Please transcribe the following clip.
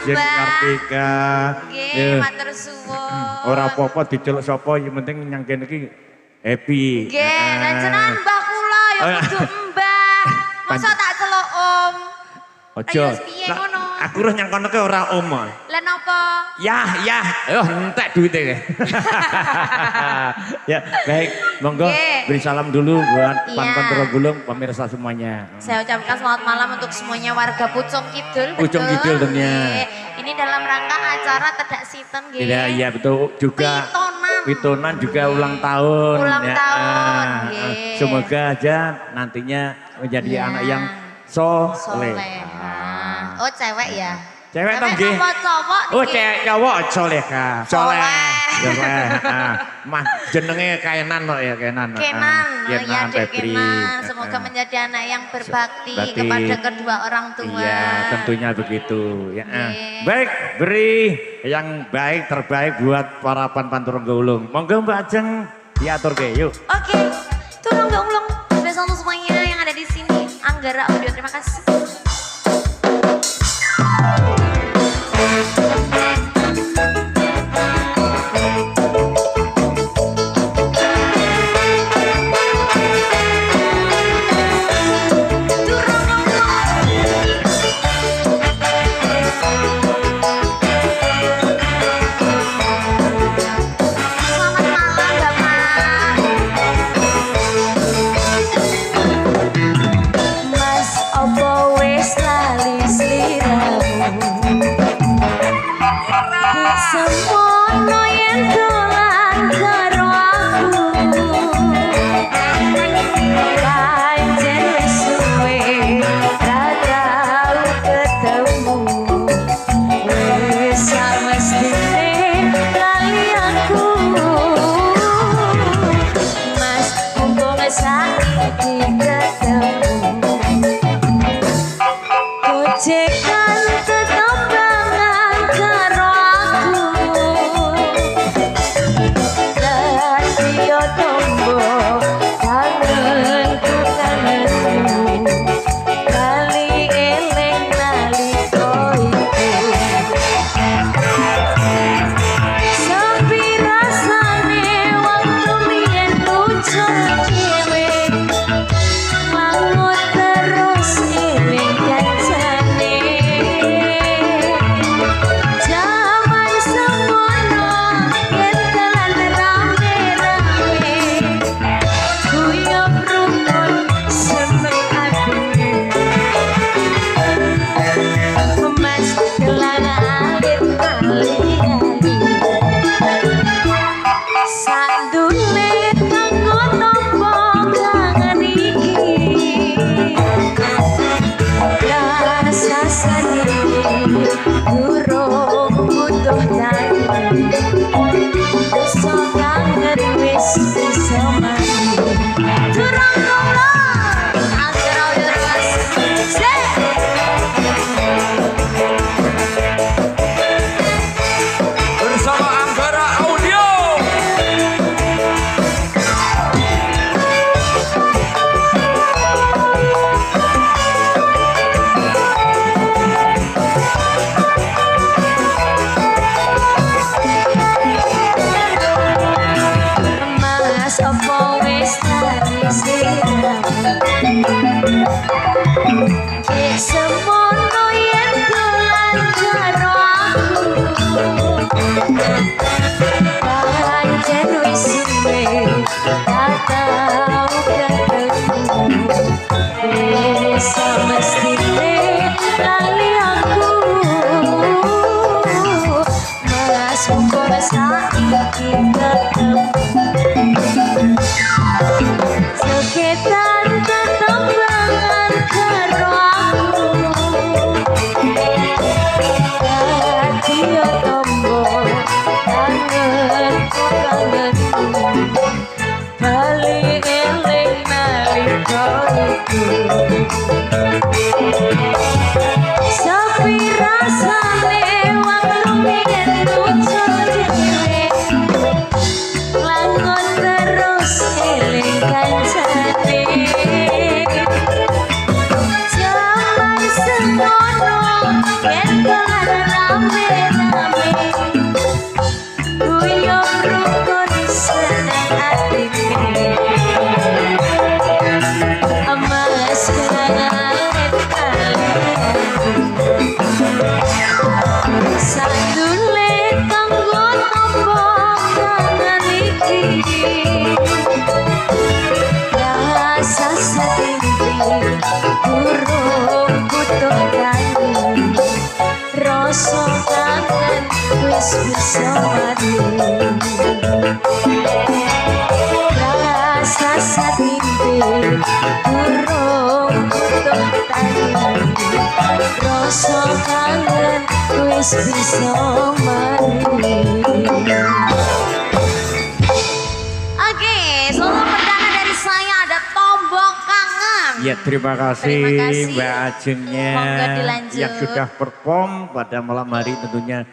Jeng Kartika. Nggih, matur suwun. Ora apa-apa diceluk sapa, yang penting nyang kene iki happy. Nggih, lan jenengan mbah kula ya kudu mbah. Masa tak celuk Om. Ojo. Piye ngono? Aku roh nyang kono ke ora om. Lah napa? Ya. Entek duitnya. Ya, baik. Monggo beri salam dulu buat Pangkon Terogulung, pemirsa semuanya. Saya ucapkan selamat malam untuk semuanya warga Pucung Kidul. Pucung Kidul tentunya. Ini dalam rangka acara Tedak Siten nggih. Iya betul juga. Witonan juga ulang tahun. Ulang tahun. Semoga aja nantinya menjadi anak yang soleh. Oh cewek ya? Cewek toh nggih. Cowok. Oh cowok soleha. Soleh. Mah jenenge Kenan kok ya Kenan. Kenan ya Febri. Kenan. Semoga menjadi anak yang berbakti kepada kedua orang tua. Iya tentunya begitu. Ya. Baik beri yang baik terbaik buat para Panturung Gaulung. Monggo Mbak Ajeng diatur ke yuk. Oke. Turun Gaulung. Spesial untuk semuanya yang ada di sini. Anggara Audio terima kasih. Sapi rasane wong lumiyan lucu dhewe wis bisa mati. Rasa satimpe burung utuh tani, rasa kangen wis bisa mati. Oke, solo perdana dari saya ada tombok kangen. Ya terima kasih, Terima kasih. Mbak Ajengnya Monggo dilanjut. yang sudah perform pada malam hari tentunya